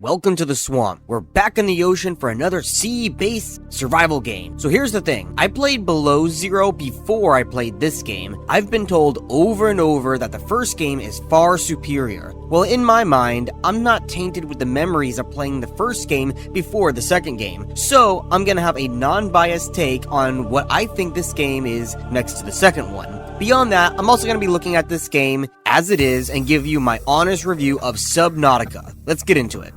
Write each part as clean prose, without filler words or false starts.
Welcome to the swamp. We're back in the ocean for another sea-based survival game. So here's the thing. I played Below Zero before I played this game. I've been told over and over that the first game is far superior. Well, in my mind, I'm not tainted with the memories of playing the first game before the second game. So I'm gonna have a non-biased take on what I think this game is next to the second one. Beyond that, I'm also going to be looking at this game as it is and give you my honest review of Subnautica. Let's get into it.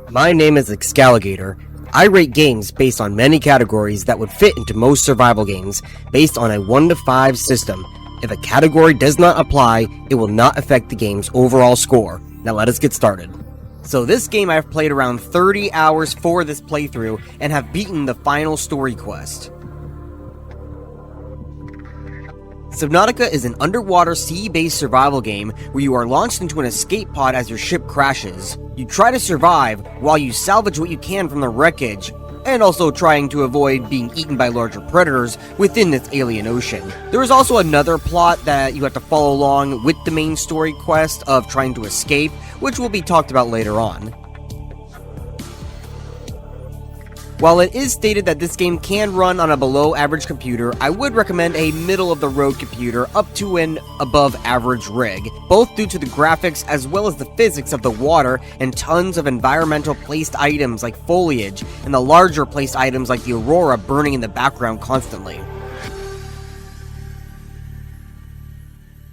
My name is Excalligator. I rate games based on many categories that would fit into most survival games, based on a 1 to 5 system. If a category does not apply, it will not affect the game's overall score. Now let us get started. So this game I've played around 30 hours for this playthrough and have beaten the final story quest. Subnautica is an underwater sea-based survival game where you are launched into an escape pod as your ship crashes. You try to survive while you salvage what you can from the wreckage, and also trying to avoid being eaten by larger predators within this alien ocean. There is also another plot that you have to follow along with the main story quest of trying to escape, which will be talked about later on. While it is stated that this game can run on a below average computer, I would recommend a middle of the road computer up to an above average rig, both due to the graphics as well as the physics of the water and tons of environmental placed items like foliage and the larger placed items like the aurora burning in the background constantly.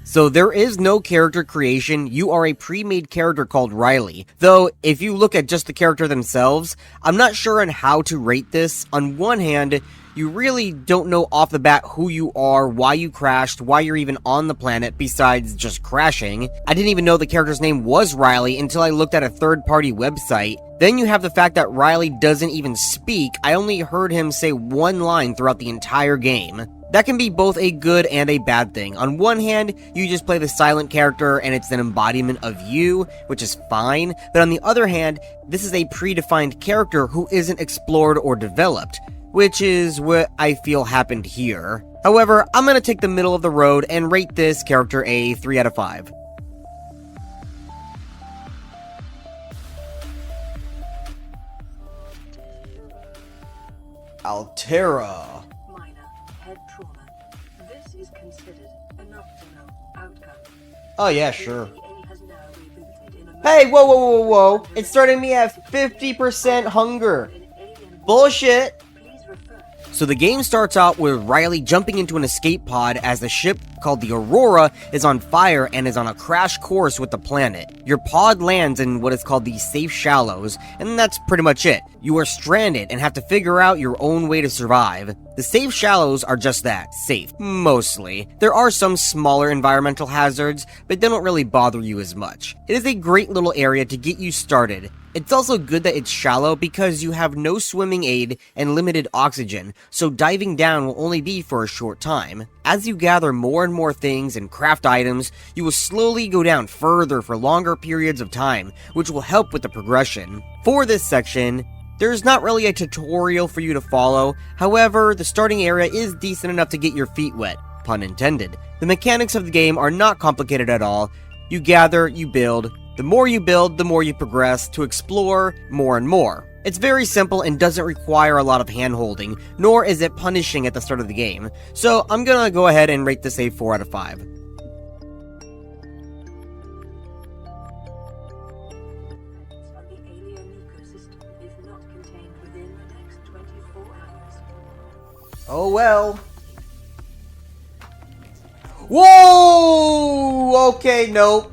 So there is no character creation, you are a pre-made character called Riley. Though, if you look at just the character themselves, I'm not sure on how to rate this. On one hand, you really don't know off the bat who you are, why you crashed, why you're even on the planet besides just crashing. I didn't even know the character's name was Riley until I looked at a third-party website. Then you have the fact that Riley doesn't even speak. I only heard him say one line throughout the entire game. That can be both a good and a bad thing. On one hand, you just play the silent character and it's an embodiment of you, which is fine. But on the other hand, this is a predefined character who isn't explored or developed, which is what I feel happened here. However, I'm gonna take the middle of the road and rate this character a 3 out of 5. Altera. Oh yeah, sure. Hey, whoa, whoa, whoa, whoa. It's starting me at 50% hunger. Bullshit. So the game starts out with Riley jumping into an escape pod as the ship called the Aurora is on fire and is on a crash course with the planet. Your pod lands in what is called the safe shallows, and that's pretty much it. You are stranded and have to figure out your own way to survive. The safe shallows are just that, safe, mostly. There are some smaller environmental hazards, but they don't really bother you as much. It is a great little area to get you started. It's also good that it's shallow because you have no swimming aid and limited oxygen, so diving down will only be for a short time. As you gather more and more things and craft items, you will slowly go down further for longer periods of time, which will help with the progression. For this section, there's not really a tutorial for you to follow, however, the starting area is decent enough to get your feet wet, pun intended. The mechanics of the game are not complicated at all. You gather, you build. The more you build, the more you progress to explore more and more. It's very simple and doesn't require a lot of hand-holding, nor is it punishing at the start of the game. So I'm gonna go ahead and rate this a 4 out of 5. Oh well. Whoa! Okay, nope.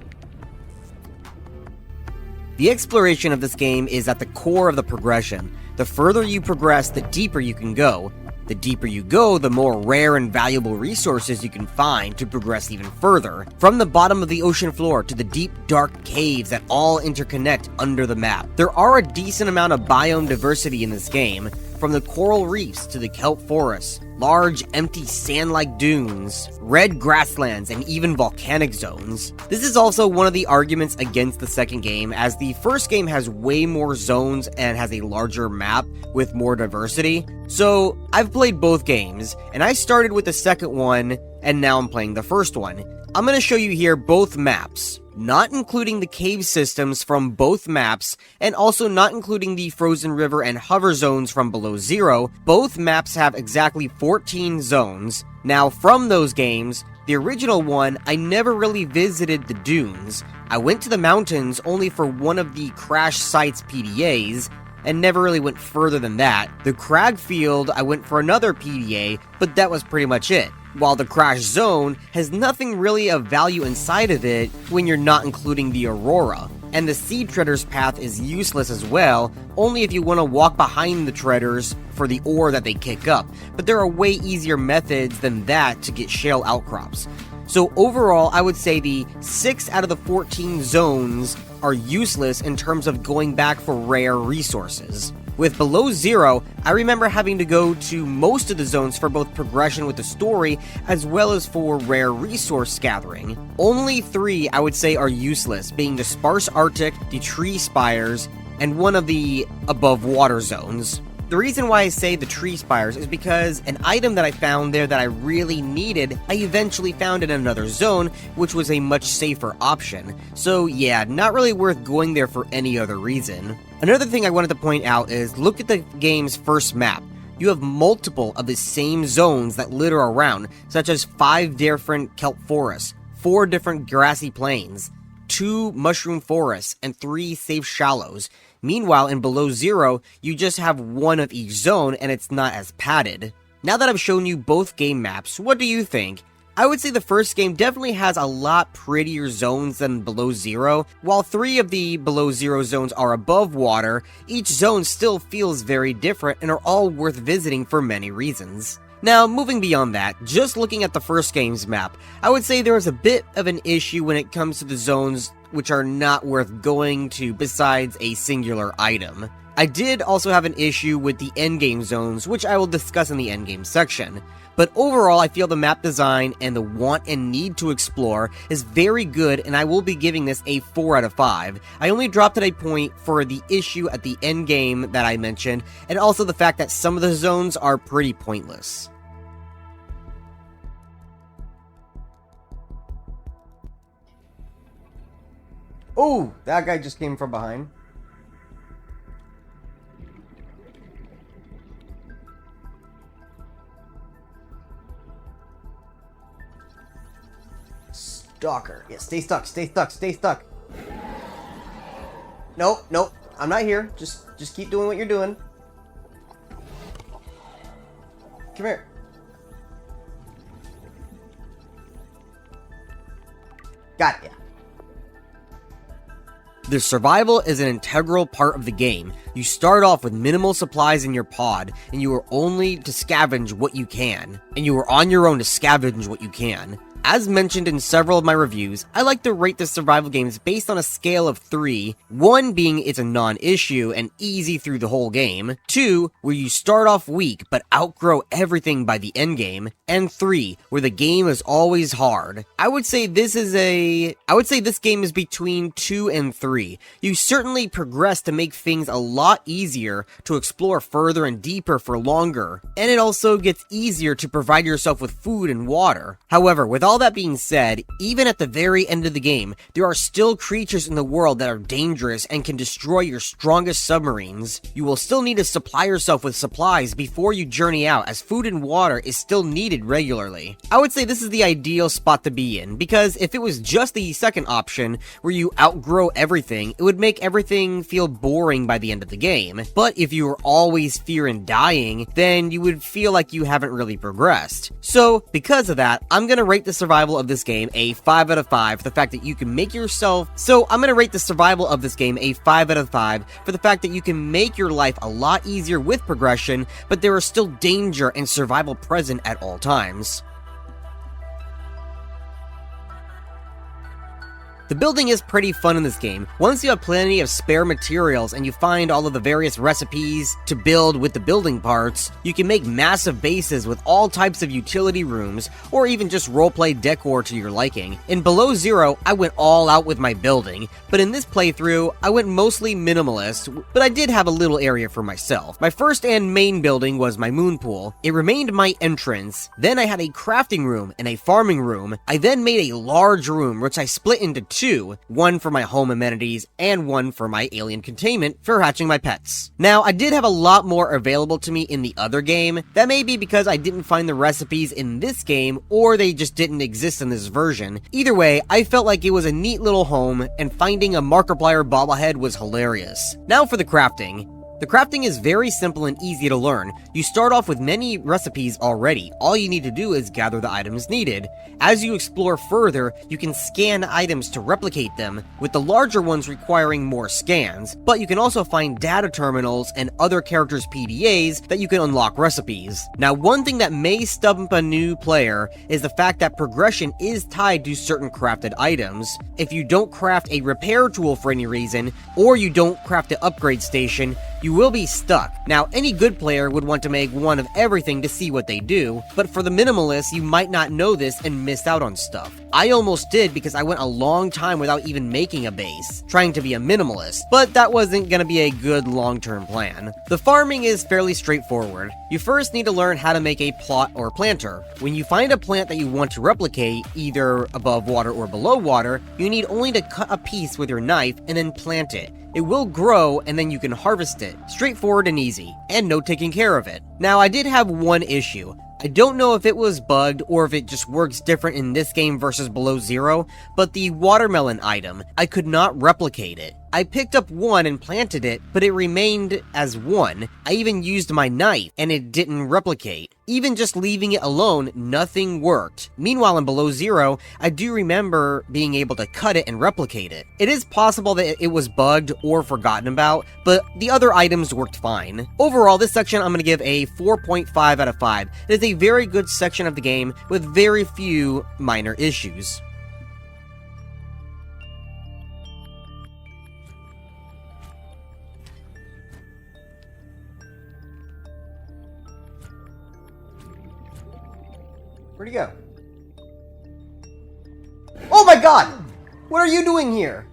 The exploration of this game is at the core of the progression. The further you progress, the deeper you can go. The deeper you go, the more rare and valuable resources you can find to progress even further. From the bottom of the ocean floor to the deep, dark caves that all interconnect under the map. There are a decent amount of biome diversity in this game, from the coral reefs to the kelp forests, large, empty sand-like dunes, red grasslands, and even volcanic zones. This is also one of the arguments against the second game, as the first game has way more zones and has a larger map with more diversity. So, I've played both games, and I started with the second one, and now I'm playing the first one. I'm going to show you here both maps. not including the cave systems from both maps, and also not including the frozen river and hover zones from Below Zero, both maps have exactly 14 zones. Now, from those games, the original one, I never really visited the dunes. I went to the mountains only for one of the crash sites PDAs, and never really went further than that. The crag field, I went for another PDA, but that was pretty much it. While the crash zone has nothing really of value inside of it when you're not including the aurora. And the seed treader's path is useless as well, only if you want to walk behind the treaders for the ore that they kick up, but there are way easier methods than that to get shale outcrops. So overall, I would say the 6 out of the 14 zones are useless in terms of going back for rare resources. With Below Zero, I remember having to go to most of the zones for both progression with the story, as well as for rare resource gathering. Only 3 I would say are useless, being the Sparse Arctic, the Tree Spires, and one of the above water zones. The reason why I say the Tree Spires is because an item that I found there that I really needed, I eventually found in another zone, which was a much safer option. So yeah, not really worth going there for any other reason. Another thing I wanted to point out is, look at the game's first map. You have multiple of the same zones that litter around, such as 5 different kelp forests, 4 different grassy plains, 2 mushroom forests, and 3 safe shallows. Meanwhile, in Below Zero, you just have 1 of each zone and it's not as padded. Now that I've shown you both game maps, what do you think? I would say the first game definitely has a lot prettier zones than Below Zero. While 3 of the Below Zero zones are above water, each zone still feels very different and are all worth visiting for many reasons. Now, moving beyond that, just looking at the first game's map, I would say there is a bit of an issue when it comes to the zones which are not worth going to besides a singular item. I did also have an issue with the endgame zones, which I will discuss in the endgame section. But overall, I feel the map design and the want and need to explore is very good, and I will be giving this a 4 out of 5. I only dropped it a point for the issue at the endgame that I mentioned, and also the fact that some of the zones are pretty pointless. Oh, that guy just came from behind. Stalker. Yeah, stay stuck, stay stuck, stay stuck. Nope, nope. I'm not here. Just keep doing what you're doing. Come here. Got ya. The survival is an integral part of the game. You start off with minimal supplies in your pod, and you are only to scavenge what you can. And you are on your own to scavenge what you can. As mentioned in several of my reviews, I like to rate the survival games based on a scale of 3, 1 being it's a non-issue and easy through the whole game, 2, where you start off weak but outgrow everything by the end game, and 3, where the game is always hard. I would say this game is between 2 and 3. You certainly progress to make things a lot easier to explore further and deeper for longer, and it also gets easier to provide yourself with food and water. However, with all that being said, even at the very end of the game, there are still creatures in the world that are dangerous and can destroy your strongest submarines. You will still need to supply yourself with supplies before you journey out, as food and water is still needed regularly. I would say this is the ideal spot to be in, because if it was just the second option, where you outgrow everything, it would make everything feel boring by the end of the game. But if you were always fearing dying, then you would feel like you haven't really progressed. So, because of that, I'm gonna rate the survival of this game a 5 out of 5 for the fact that you can make yourself... So, I'm gonna rate the survival of this game a 5 out of 5 for the fact that you can make your life a lot easier with progression, but there is still danger and survival present at all times. The building is pretty fun in this game. Once you have plenty of spare materials and you find all of the various recipes to build with the building parts, you can make massive bases with all types of utility rooms, or even just roleplay decor to your liking. In Below Zero, I went all out with my building, but in this playthrough, I went mostly minimalist, but I did have a little area for myself. My first and main building was my moon pool. It remained my entrance. Then I had a crafting room and a farming room. I then made a large room, which I split into 2 two, one for my home amenities and one for my alien containment for hatching my pets. Now, I did have a lot more available to me in the other game. That may be because I didn't find the recipes in this game, or they just didn't exist in this version. Either way, I felt like it was a neat little home, and finding a Markiplier bobblehead was hilarious. Now for the crafting. The crafting is very simple and easy to learn. You start off with many recipes already. All you need to do is gather the items needed. As you explore further, you can scan items to replicate them, with the larger ones requiring more scans, but you can also find data terminals and other characters' PDAs that you can unlock recipes. Now, one thing that may stump a new player is the fact that progression is tied to certain crafted items. If you don't craft a repair tool for any reason, or you don't craft an upgrade station, you will be stuck. Now, any good player would want to make one of everything to see what they do, but for the minimalist, you might not know this and miss out on stuff. I almost did because I went a long time without even making a base, trying to be a minimalist, but that wasn't gonna be a good long-term plan. The farming is fairly straightforward. You first need to learn how to make a plot or planter. When you find a plant that you want to replicate, either above water or below water, you need only to cut a piece with your knife and then plant it. It will grow, and then you can harvest it. Straightforward and easy, and no taking care of it. Now, I did have one issue. I don't know if it was bugged or if it just works different in this game versus Below Zero, but the watermelon item, I could not replicate it. I picked up one and planted it, but it remained as one. I even used my knife, and it didn't replicate. Even just leaving it alone, nothing worked. Meanwhile, in Below Zero, I do remember being able to cut it and replicate it. It is possible that it was bugged or forgotten about, but the other items worked fine. Overall, this section I'm going to give a 4.5 out of 5. It is a very good section of the game with very few minor issues. Where'd he go? Oh my god! What are you doing here?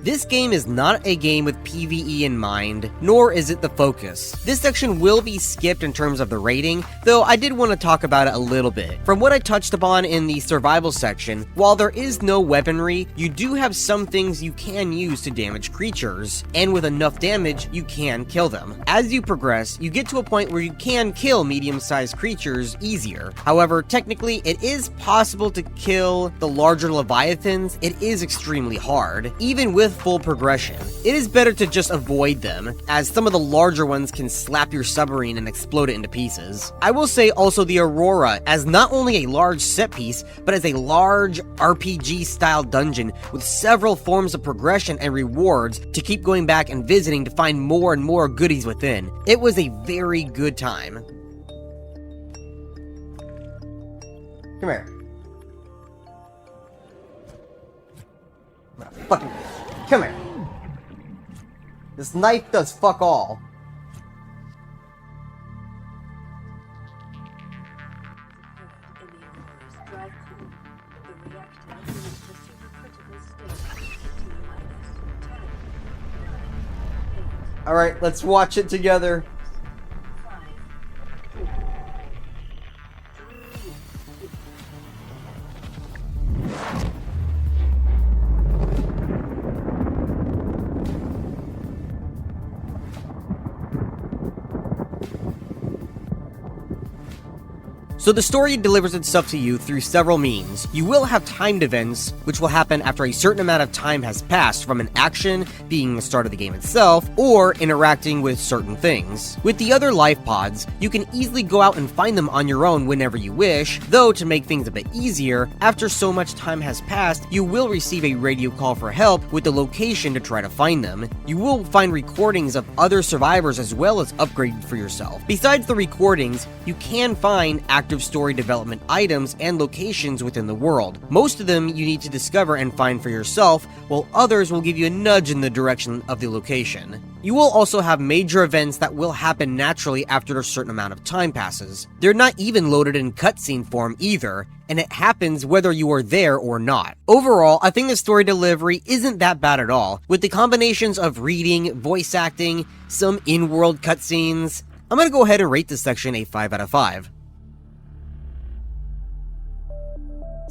This game is not a game with PvE in mind, nor is it the focus. This section will be skipped in terms of the rating, though I did want to talk about it a little bit. From what I touched upon in the survival section, while there is no weaponry, you do have some things you can use to damage creatures, and with enough damage, you can kill them. As you progress, you get to a point where you can kill medium-sized creatures easier. However, technically, it is possible to kill the larger leviathans. It is extremely hard, even with full progression. It is better to just avoid them, as some of the larger ones can slap your submarine and explode it into pieces. I will say also the Aurora, as not only a large set piece, but as a large RPG-style dungeon with several forms of progression and rewards to keep going back and visiting to find more and more goodies within. It was a very good time. Come here. Fucking... Come here. This knife does fuck all. Alright, let's watch it together. So the story delivers itself to you through several means. You will have timed events, which will happen after a certain amount of time has passed from an action being the start of the game itself, or interacting with certain things. With the other life pods, you can easily go out and find them on your own whenever you wish, though to make things a bit easier, after so much time has passed, you will receive a radio call for help with the location to try to find them. You will find recordings of other survivors as well as upgrade for yourself. Besides the recordings, you can find active story development items and locations within the world. Most of them you need to discover and find for yourself, while others will give you a nudge in the direction of the location. You will also have major events that will happen naturally after a certain amount of time passes. They're not even loaded in cutscene form either, and it happens whether you are there or not. Overall, I think the story delivery isn't that bad at all, with the combinations of reading, voice acting, some in-world cutscenes. I'm gonna go ahead and rate this section a 5 out of 5.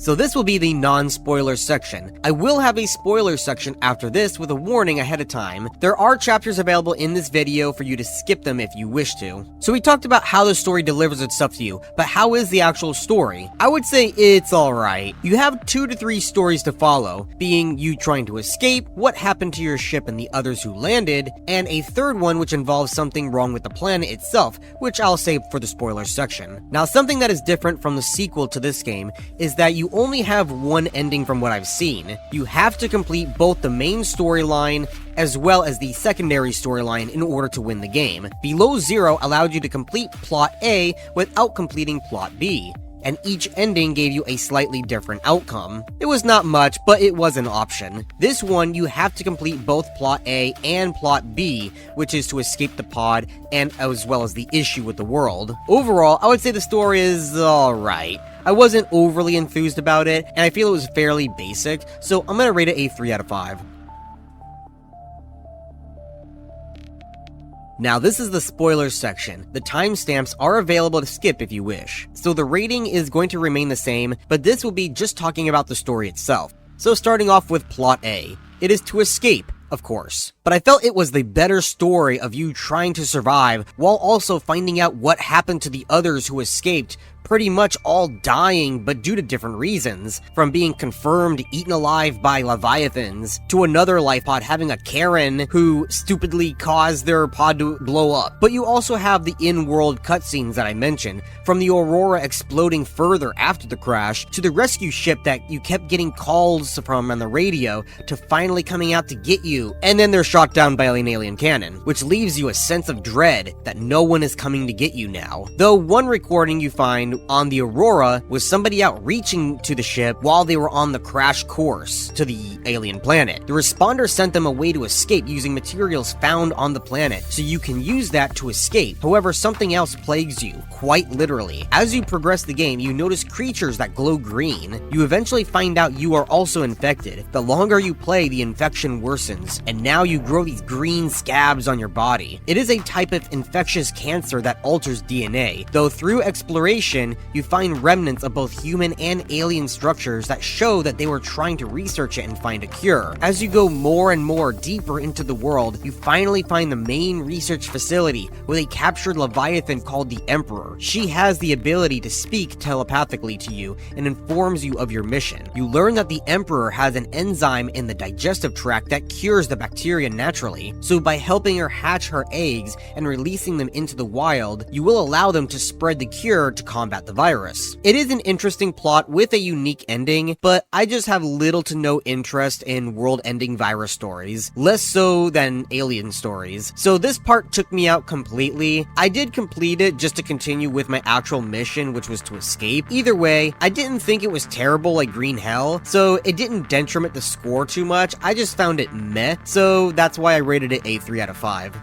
So this will be the non-spoiler section. I will have a spoiler section after this with a warning ahead of time. There are chapters available in this video for you to skip them if you wish to. So we talked about how the story delivers itself to you, but how is the actual story? I would say it's alright. You have 2 to 3 stories to follow, being you trying to escape, what happened to your ship and the others who landed, and a third one which involves something wrong with the planet itself, which I'll save for the spoiler section. Now, something that is different from the sequel to this game is that you only have one ending from what I've seen. You have to complete both the main storyline as well as the secondary storyline in order to win the game. Below Zero allowed you to complete Plot A without completing Plot B, and each ending gave you a slightly different outcome. It was not much, but it was an option. This one, you have to complete both Plot A and Plot B, which is to escape the pod, and as well as the issue with the world. Overall, I would say the story is alright. I wasn't overly enthused about it, and I feel it was fairly basic, so I'm gonna rate it a 3 out of 5. Now this is the spoilers section. The timestamps are available to skip if you wish. So the rating is going to remain the same, but this will be just talking about the story itself. So starting off with Plot A. It is to escape, of course. But I felt it was the better story of you trying to survive while also finding out what happened to the others who escaped, pretty much all dying but due to different reasons, from being confirmed eaten alive by leviathans, to another life pod having a Karen who stupidly caused their pod to blow up. But you also have the in-world cutscenes that I mentioned, from the Aurora exploding further after the crash, to the rescue ship that you kept getting calls from on the radio, to finally coming out to get you, and then they're shot down by an alien cannon, which leaves you a sense of dread that no one is coming to get you now. Though one recording you find on the Aurora was somebody out reaching to the ship while they were on the crash course to the alien planet. The responder sent them a way to escape using materials found on the planet, so you can use that to escape. However, something else plagues you, quite literally. As you progress the game, you notice creatures that glow green. You eventually find out you are also infected. The longer you play, the infection worsens, and now you grow these green scabs on your body. It is a type of infectious cancer that alters DNA, though through exploration, you find remnants of both human and alien structures that show that they were trying to research it and find a cure. As you go more and more deeper into the world, you finally find the main research facility with a captured Leviathan called the Emperor. She has the ability to speak telepathically to you and informs you of your mission. You learn that the Emperor has an enzyme in the digestive tract that cures the bacteria naturally, so by helping her hatch her eggs and releasing them into the wild, you will allow them to spread the cure to combat the virus. It is an interesting plot with a unique ending, but I just have little to no interest in world-ending virus stories, less so than alien stories. So this part took me out completely. I did complete it just to continue with my actual mission, which was to escape. Either way, I didn't think it was terrible like Green Hell, so it didn't detriment the score too much. I just found it meh, so that's why I rated it a 3 out of 5.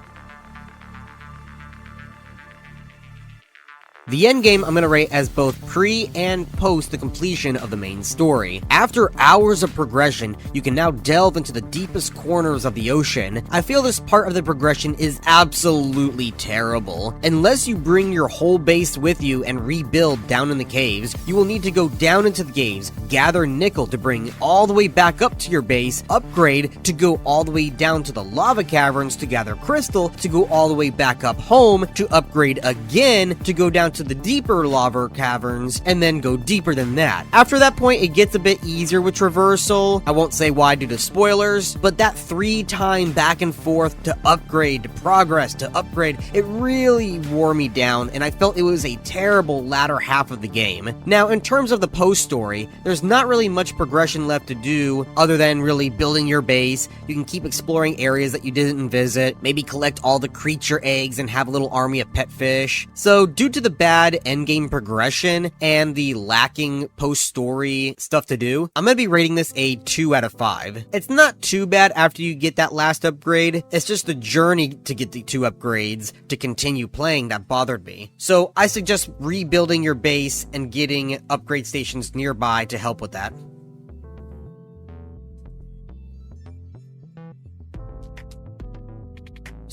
The endgame I'm gonna rate as both pre and post the completion of the main story. After hours of progression, you can now delve into the deepest corners of the ocean. I feel this part of the progression is absolutely terrible. Unless you bring your whole base with you and rebuild down in the caves, you will need to go down into the caves, gather nickel to bring all the way back up to your base, upgrade to go all the way down to the lava caverns to gather crystal, to go all the way back up home, to upgrade again, to go down to the deeper lava caverns, and then go deeper than that. After that point, it gets a bit easier with traversal. I won't say why due to spoilers, but that 3-time back and forth to upgrade, to progress, to upgrade, it really wore me down, and I felt it was a terrible latter half of the game. Now, in terms of the post story, there's not really much progression left to do, other than really building your base. You can keep exploring areas that you didn't visit, maybe collect all the creature eggs and have a little army of pet fish. So, due to the bad endgame progression and the lacking post-story stuff to do, I'm gonna be rating this a 2 out of 5. It's not too bad after you get that last upgrade, it's just the journey to get the 2 upgrades to continue playing that bothered me. So I suggest rebuilding your base and getting upgrade stations nearby to help with that.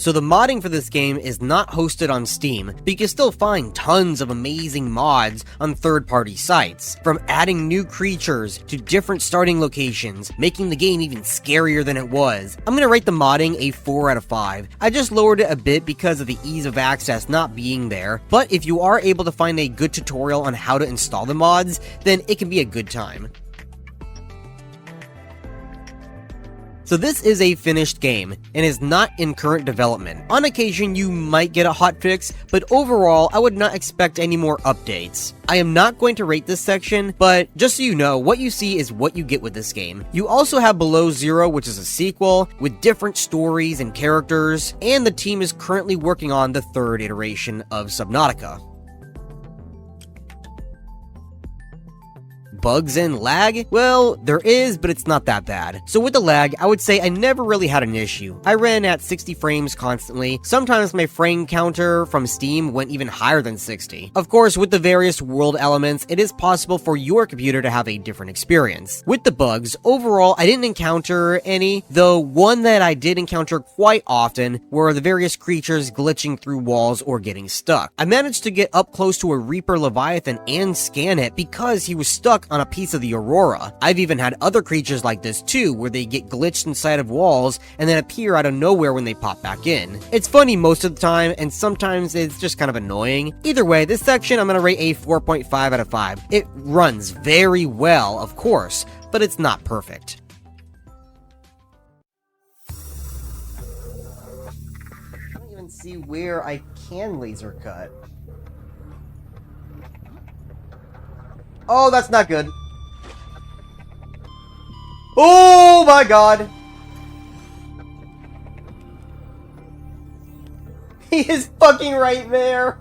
So the modding for this game is not hosted on Steam, but you can still find tons of amazing mods on third-party sites. From adding new creatures to different starting locations, making the game even scarier than it was. I'm gonna rate the modding a 4 out of 5. I just lowered it a bit because of the ease of access not being there, but if you are able to find a good tutorial on how to install the mods, then it can be a good time. So this is a finished game, and is not in current development. On occasion, you might get a hotfix, but overall, I would not expect any more updates. I am not going to rate this section, but just so you know, what you see is what you get with this game. You also have Below Zero, which is a sequel, with different stories and characters, and the team is currently working on the third iteration of Subnautica. Bugs and lag? Well, there is, but it's not that bad. So with the lag, I would say I never really had an issue. I ran at 60 frames constantly. Sometimes my frame counter from Steam went even higher than 60. Of course, with the various world elements, it is possible for your computer to have a different experience. With the bugs, overall, I didn't encounter any, though one that I did encounter quite often were the various creatures glitching through walls or getting stuck. I managed to get up close to a Reaper Leviathan and scan it because he was stuck on a piece of the Aurora. I've even had other creatures like this too, where they get glitched inside of walls and then appear out of nowhere when they pop back in. It's funny most of the time, and sometimes it's just kind of annoying. Either way, this section I'm gonna rate a 4.5 out of 5. It runs very well, of course, but it's not perfect. I don't even see where I can laser cut. Oh, that's not good. Oh my god! He is fucking right there!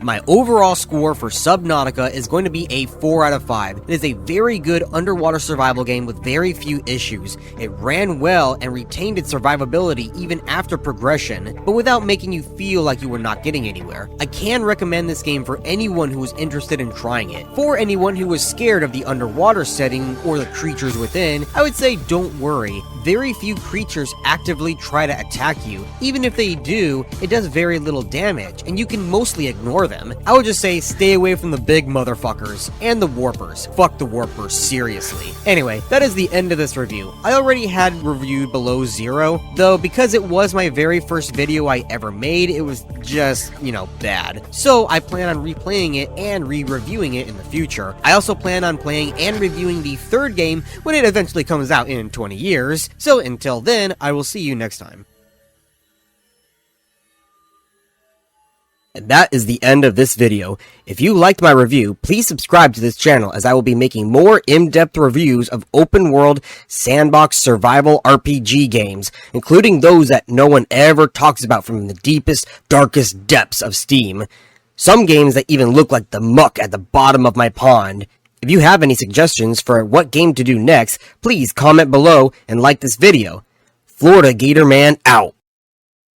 My overall score for Subnautica is going to be a 4 out of 5. It is a very good underwater survival game with very few issues. It ran well and retained its survivability even after progression, but without making you feel like you were not getting anywhere. I can recommend this game for anyone who is interested in trying it. For anyone who was scared of the underwater setting or the creatures within, I would say don't worry. Very few creatures actively try to attack you. Even if they do, it does very little damage, and you can mostly ignore them. I would just say stay away from the big motherfuckers and the warpers. Fuck the warpers, seriously. Anyway, that is the end of this review. I already had reviewed Below Zero, though because it was my very first video I ever made, it was just, bad. So I plan on replaying it and re-reviewing it in the future. I also plan on playing and reviewing the third game when it eventually comes out in 20 years. So until then, I will see you next time. And that is the end of this video. If you liked my review, please subscribe to this channel as I will be making more in-depth reviews of open-world sandbox survival RPG games, including those that no one ever talks about from the deepest, darkest depths of Steam. Some games that even look like the muck at the bottom of my pond. If you have any suggestions for what game to do next, please comment below and like this video. Florida Gator Man out.